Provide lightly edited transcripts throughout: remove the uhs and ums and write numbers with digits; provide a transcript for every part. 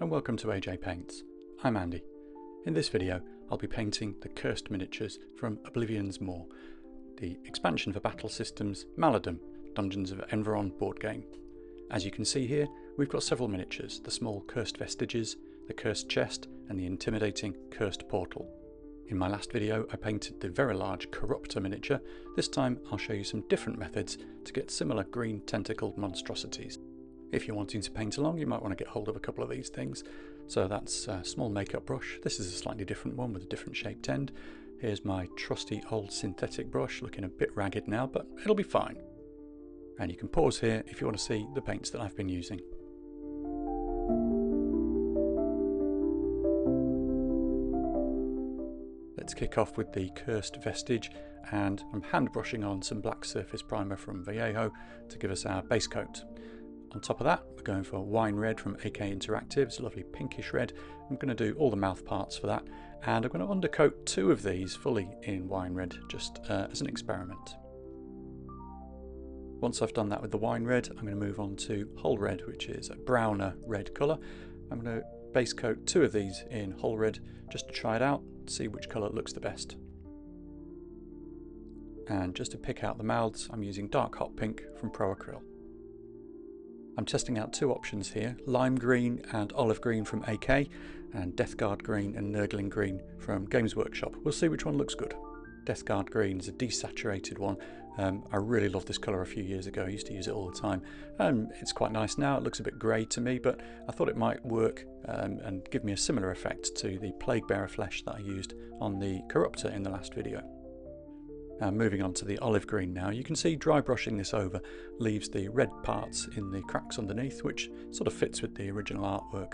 and welcome to AJ Paints. I'm Andy. In this video I'll be painting the cursed miniatures from Oblivion's Maw, the expansion for battle systems Maladum, Dungeons of Enveron board game. As you can see here, we've got several miniatures: the small cursed vestiges, the cursed chest, and the intimidating cursed portal. In my last video I painted the very large corruptor miniature. This time I'll show you some different methods to get similar green tentacled monstrosities. If you're wanting to paint along, you might want to get hold of a couple of these things. So that's a small makeup brush. This is a slightly different one with a different shaped end. Here's my trusty old synthetic brush, looking a bit ragged now, but it'll be fine. And you can pause here if you want to see the paints that I've been using. Let's kick off with the cursed vestige, and I'm hand brushing on some black surface primer from Vallejo to give us our base coat. On top of that, we're going for wine red from AK Interactive. It's a lovely pinkish red. I'm going to do all the mouth parts for that, and I'm going to undercoat two of these fully in wine red, just as an experiment. Once I've done that with the wine red, I'm going to move on to hull red, which is a browner red colour. I'm going to base coat two of these in hull red just to try it out, see which colour looks the best. And just to pick out the mouths, I'm using dark hot pink from Pro Acryl. I'm testing out two options here: lime green and olive green from AK, and Death Guard green and Nurgling green from Games Workshop. We'll see which one looks good. Death Guard green is a desaturated one. I really loved this colour a few years ago. I used to use it all the time. It's quite nice now. It looks a bit grey to me, but I thought it might work and give me a similar effect to the Plague Bearer flesh that I used on the Corruptor in the last video. Moving on to the olive green now, you can see dry brushing this over leaves the red parts in the cracks underneath, which sort of fits with the original artwork.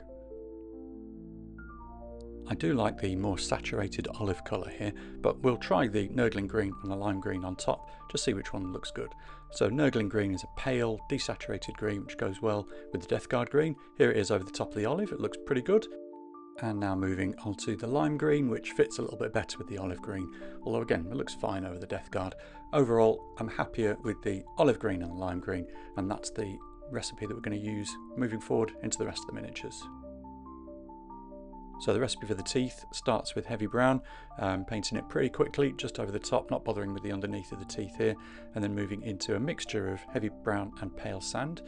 I do like the more saturated olive colour here, but we'll try the Nurgling green and the lime green on top to see which one looks good. So Nurgling green is a pale, desaturated green which goes well with the Death Guard green. Here it is over the top of the olive, it looks pretty good. And now moving on to the lime green, which fits a little bit better with the olive green, although again it looks fine over the Death Guard. Overall I'm happier with the olive green and the lime green, and that's the recipe that we're going to use moving forward into the rest of the miniatures. So the recipe for the teeth starts with heavy brown, painting it pretty quickly just over the top, not bothering with the underneath of the teeth here, and then moving into a mixture of heavy brown and pale sand.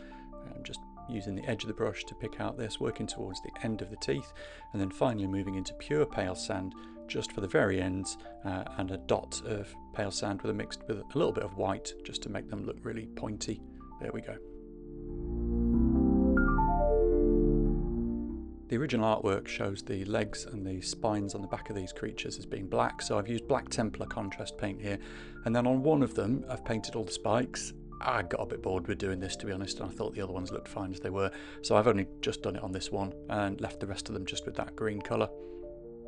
Just using the edge of the brush to pick out this, working towards the end of the teeth, and then finally moving into pure pale sand just for the very ends, and a dot of pale sand mixed with a little bit of white just to make them look really pointy. There we go. The original artwork shows the legs and the spines on the back of these creatures as being black, so I've used black Templar contrast paint here, and then on one of them I've painted all the spikes. I got a bit bored with doing this, to be honest, and I thought the other ones looked fine as they were, so I've only just done it on this one and left the rest of them just with that green colour.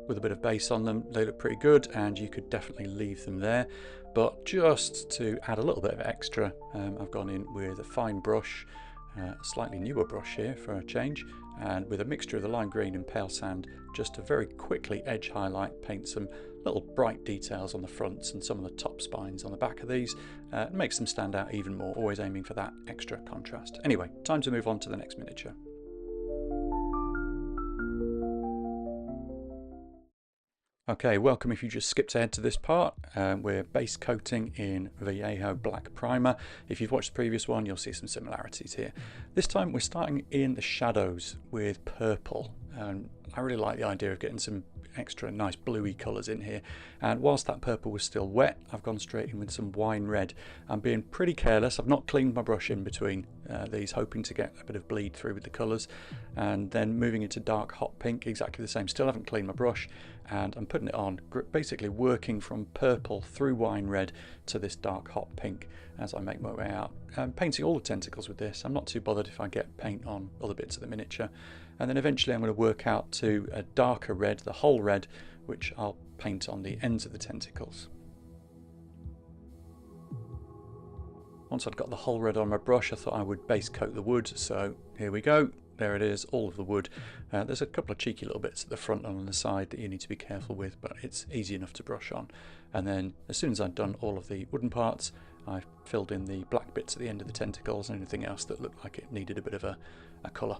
With a bit of base on them, they look pretty good, and you could definitely leave them there, but just to add a little bit of extra, I've gone in with a fine brush, a slightly newer brush here for a change, and with a mixture of the lime green and pale sand, just to very quickly edge highlight, paint some little bright details on the fronts and some of the top spines on the back of these. It makes them stand out even more, always aiming for that extra contrast. Anyway, time to move on to the next miniature. Okay, welcome if you just skipped ahead to this part. We're base coating in Vallejo black primer. If you've watched the previous one, you'll see some similarities here. This time we're starting in the shadows with purple. I really like the idea of getting some extra nice bluey colours in here, and whilst that purple was still wet, I've gone straight in with some wine red. I'm being pretty careless. I've not cleaned my brush in between these, hoping to get a bit of bleed through with the colours, and then moving into dark hot pink, exactly the same. Still haven't cleaned my brush, and I'm putting it on, basically working from purple through wine red to this dark hot pink as I make my way out. I'm painting all the tentacles with this. I'm not too bothered if I get paint on other bits of the miniature, and then eventually I'm going to work out to a darker red, the whole red, which I'll paint on the ends of the tentacles. Once I'd got the whole red on my brush, I thought I would base coat the wood, so here we go. There it is, all of the wood. There's a couple of cheeky little bits at the front and on the side that you need to be careful with, but it's easy enough to brush on. And then as soon as I'd done all of the wooden parts, I filled in the black bits at the end of the tentacles and anything else that looked like it needed a bit of a colour.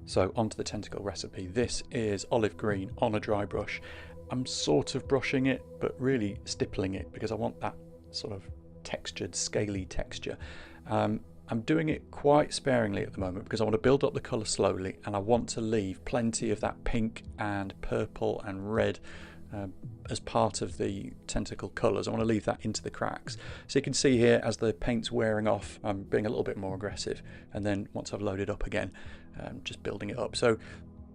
So onto the tentacle recipe. This is olive green on a dry brush. I'm sort of brushing it, but really stippling it because I want that sort of textured, scaly texture. I'm doing it quite sparingly at the moment because I want to build up the colour slowly, and I want to leave plenty of that pink and purple and red as part of the tentacle colours. I want to leave that into the cracks. So you can see here as the paint's wearing off, I'm being a little bit more aggressive, and then once I've loaded up again, just building it up. So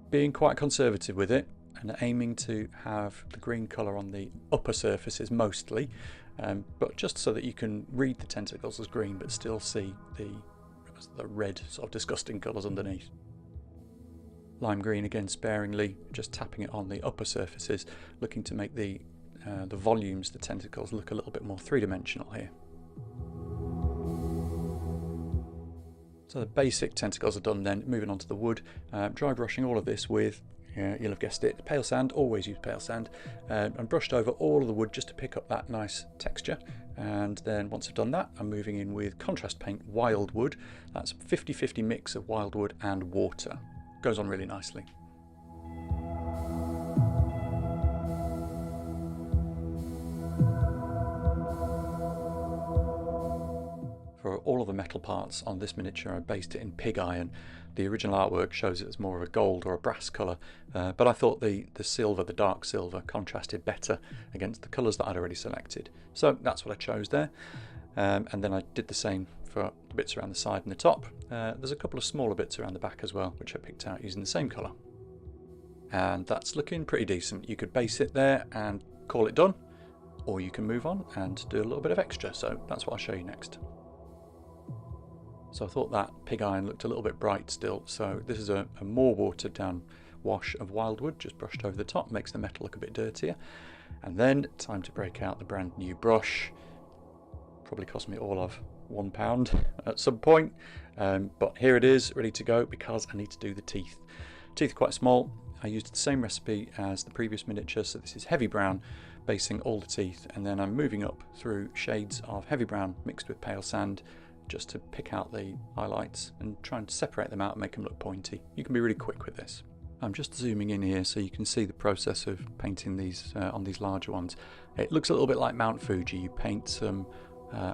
being quite conservative with it and aiming to have the green colour on the upper surfaces mostly, but just so that you can read the tentacles as green but still see the red sort of disgusting colours underneath. Lime green again sparingly, just tapping it on the upper surfaces, looking to make the volumes, the tentacles, look a little bit more three-dimensional here. So the basic tentacles are done then, moving on to the wood. Dry brushing all of this with, you'll have guessed it, pale sand. Always use pale sand. And brushed over all of the wood just to pick up that nice texture. And then once I've done that, I'm moving in with contrast paint Wildwood. That's a 50-50 mix of wildwood and water. Goes on really nicely. For all of the metal parts on this miniature, I based it in pig iron. The original artwork shows it as more of a gold or a brass colour, but I thought the silver, the dark silver, contrasted better against the colours that I'd already selected. So that's what I chose there. And then I did the same for the bits around the side and the top. There's a couple of smaller bits around the back as well, which I picked out using the same colour. And that's looking pretty decent. You could base it there and call it done, or you can move on and do a little bit of extra. So that's what I'll show you next. So I thought that pig iron looked a little bit bright still, so this is a more watered down wash of wildwood, just brushed over the top, makes the metal look a bit dirtier. And then time to break out the brand new brush. Probably cost me all of £1 at some point, but here it is, ready to go, because I need to do the teeth. Teeth are quite small. I used the same recipe as the previous miniature, so this is heavy brown, basing all the teeth, and then I'm moving up through shades of heavy brown mixed with pale sand, just to pick out the highlights and try and separate them out and make them look pointy. You can be really quick with this. I'm just zooming in here so you can see the process of painting these on these larger ones. It looks a little bit like Mount Fuji. You paint some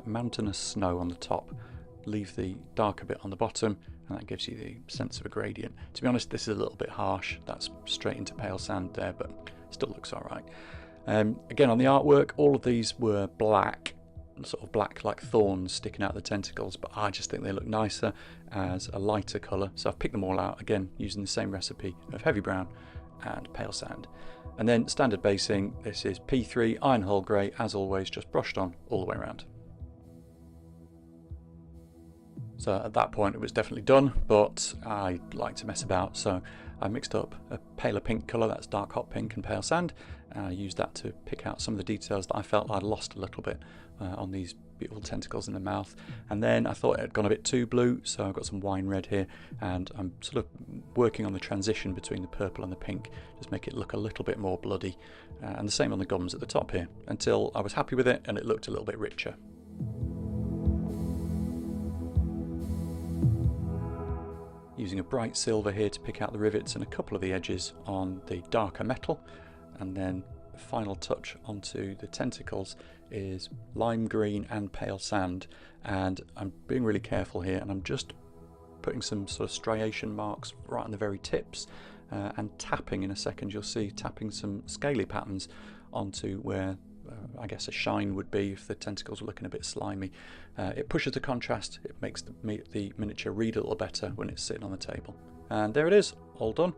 mountainous snow on the top, leave the darker bit on the bottom, and that gives you the sense of a gradient. To be honest, this is a little bit harsh. That's straight into pale sand there, but still looks alright. Again, on the artwork, all of these were black, sort of black like thorns sticking out of the tentacles, but I just think they look nicer as a lighter colour, so I've picked them all out again using the same recipe of heavy brown and pale sand. And then standard basing, this is P3 iron hull grey, as always, just brushed on all the way around. So at that point it was definitely done, but I like to mess about, so I mixed up a paler pink colour, that's dark hot pink and pale sand, and I used that to pick out some of the details that I felt I'd lost a little bit on these beautiful tentacles in the mouth. And then I thought it had gone a bit too blue, so I've got some wine red here, and I'm sort of working on the transition between the purple and the pink, just make it look a little bit more bloody, and the same on the gums at the top here, until I was happy with it and it looked a little bit richer. Using a bright silver here to pick out the rivets and a couple of the edges on the darker metal, and then the final touch onto the tentacles is lime green and pale sand, and I'm being really careful here, and I'm just putting some sort of striation marks right on the very tips, and tapping in a second, you'll see tapping some scaly patterns onto where I guess a shine would be if the tentacles were looking a bit slimy. It pushes the contrast, it makes the miniature read a little better when it's sitting on the table. And there it is, all done.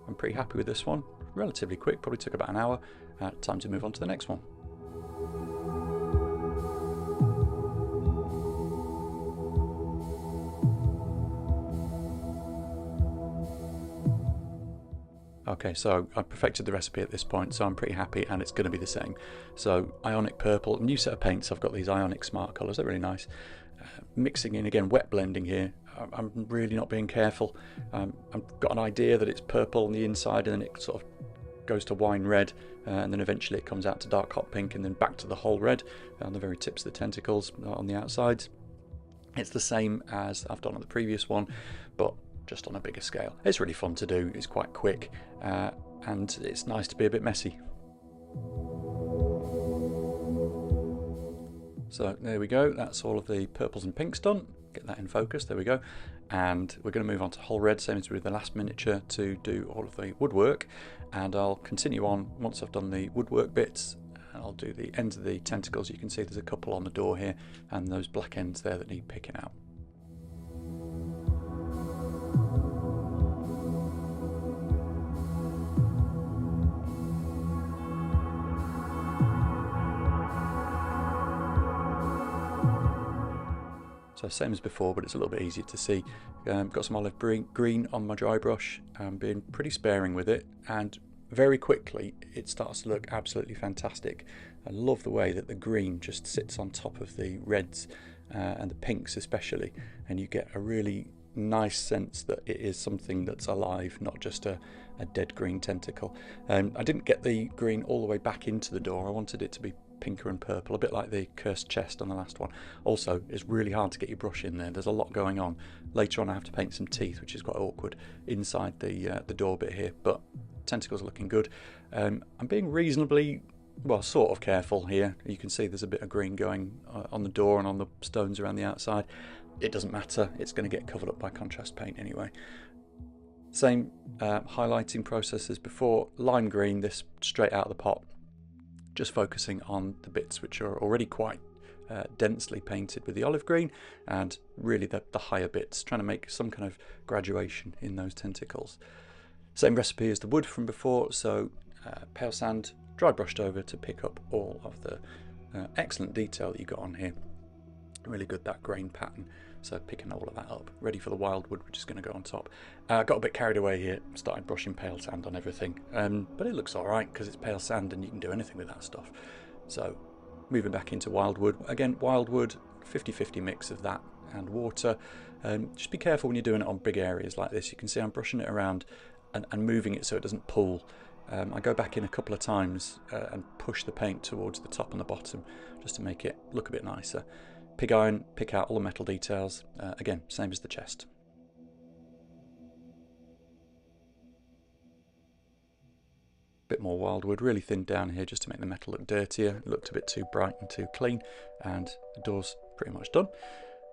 I'm pretty happy with this one. Relatively quick, probably took about an hour. Time to move on to the next one. Okay, so I perfected the recipe at this point, so I'm pretty happy, and it's going to be the same. So Ionic Purple, new set of paints. I've got these Ionic Smart colours, they're really nice. Mixing in again, wet blending here. I'm really not being careful. I've got an idea that it's purple on the inside, and then it sort of goes to wine red, and then eventually it comes out to dark hot pink, and then back to the whole red on the very tips of the tentacles on the outsides. It's the same as I've done on the previous one, but just on a bigger scale. It's really fun to do, it's quite quick, and it's nice to be a bit messy. So there we go, that's all of the purples and pinks done. Get that in focus, there we go. And we're going to move on to whole red, same as with the last miniature, to do all of the woodwork. And I'll continue on once I've done the woodwork bits. I'll do the ends of the tentacles. You can see there's a couple on the door here, and those black ends there that need picking out. So same as before, but it's a little bit easier to see. Got some olive green on my dry brush. I'm being pretty sparing with it, and very quickly it starts to look absolutely fantastic. I love the way that the green just sits on top of the reds and the pinks especially, and you get a really nice sense that it is something that's alive, not just a dead green tentacle. I didn't get the green all the way back into the door. I wanted it to be pinker and purple, a bit like the cursed chest on the last one. Also, it's really hard to get your brush in there. There's a lot going on. Later on I have to paint some teeth, which is quite awkward inside the door bit here, but tentacles are looking good. I'm being reasonably, well, sort of careful here. You can see there's a bit of green going on the door and on the stones around the outside. It doesn't matter, it's going to get covered up by contrast paint anyway. Same highlighting process as before. Lime green, this straight out of the pot, just focusing on the bits which are already quite densely painted with the olive green, and really the higher bits, trying to make some kind of graduation in those tentacles. Same recipe as the wood from before, so pale sand, dry brushed over to pick up all of the excellent detail that you got on here. Really good, that grain pattern, so picking all of that up, ready for the wild wood, which is going to go on top. Got a bit carried away here, started brushing pale sand on everything, but it looks alright because it's pale sand and you can do anything with that stuff. So moving back into wild wood, again wild wood, 50-50 mix of that and water. Just be careful when you're doing it on big areas like this. You can see I'm brushing it around and moving it so it doesn't pool. I go back in a couple of times and push the paint towards the top and the bottom just to make it look a bit nicer. Pig iron, pick out all the metal details, again same as the chest. Bit more wildwood, really thinned down here just to make the metal look dirtier. It looked a bit too bright and too clean, and the door's pretty much done.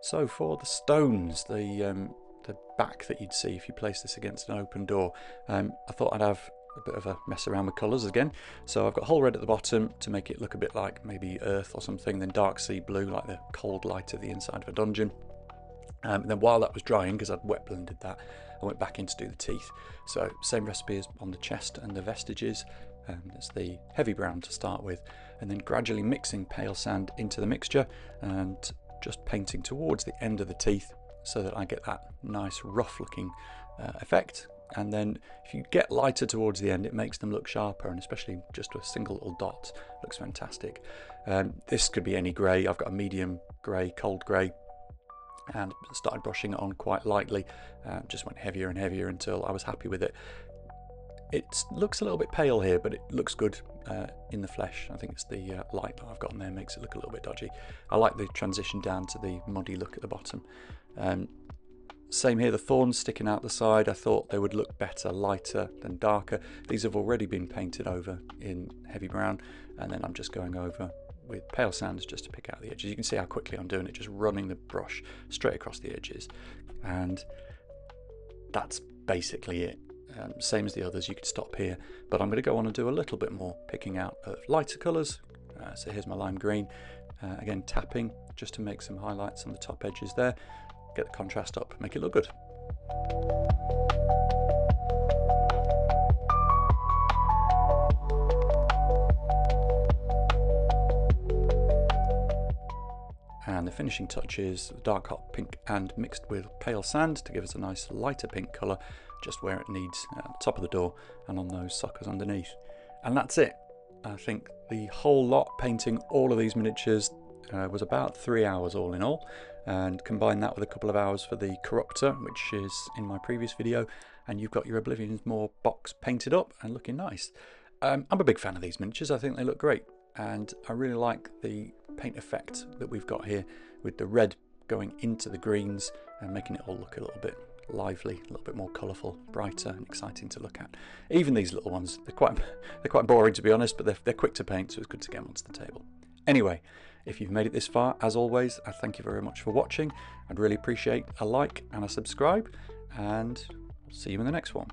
So for the stones, the back that you'd see if you place this against an open door, I thought I'd have a bit of a mess around with colours again. So I've got whole red at the bottom to make it look a bit like maybe earth or something, then dark sea blue like the cold light of the inside of a dungeon. Then while that was drying, because I'd wet blended that, I went back in to do the teeth. So same recipe as on the chest and the vestiges. It's the heavy brown to start with, and then gradually mixing pale sand into the mixture and just painting towards the end of the teeth so that I get that nice rough looking effect. And then if you get lighter towards the end, it makes them look sharper, and especially just a single little dot looks fantastic. This could be any grey. I've got a medium grey, cold grey, and started brushing it on quite lightly. Just went heavier and heavier until I was happy with it. It looks a little bit pale here, but it looks good in the flesh. I think it's the light that I've got on there makes it look a little bit dodgy. I like the transition down to the muddy look at the bottom. Same here, the thorns sticking out the side, I thought they would look better lighter than darker. These have already been painted over in heavy brown, and then I'm just going over with pale sands just to pick out the edges. You can see how quickly I'm doing it, just running the brush straight across the edges, and that's basically it. Same as the others, you could stop here, but I'm going to go on and do a little bit more picking out of lighter colours. So here's my lime green, again tapping just to make some highlights on the top edges there. Get the contrast up, make it look good. And the finishing touch is dark hot pink and mixed with pale sand to give us a nice lighter pink colour just where it needs, at the top of the door and on those suckers underneath. And that's it. I think the whole lot, painting all of these miniatures, was about 3 hours all in all, and combine that with a couple of hours for the Corruptor, which is in my previous video, and you've got your Oblivion's more box painted up and looking nice. I'm a big fan of these miniatures. I think they look great, and I really like the paint effect that we've got here with the red going into the greens and making it all look a little bit lively, a little bit more colourful, brighter and exciting to look at. Even these little ones, they're quite boring to be honest, but they're quick to paint, so it's good to get them onto the table. Anyway, if you've made it this far, as always, I thank you very much for watching. I'd really appreciate a like and a subscribe, and I'll see you in the next one.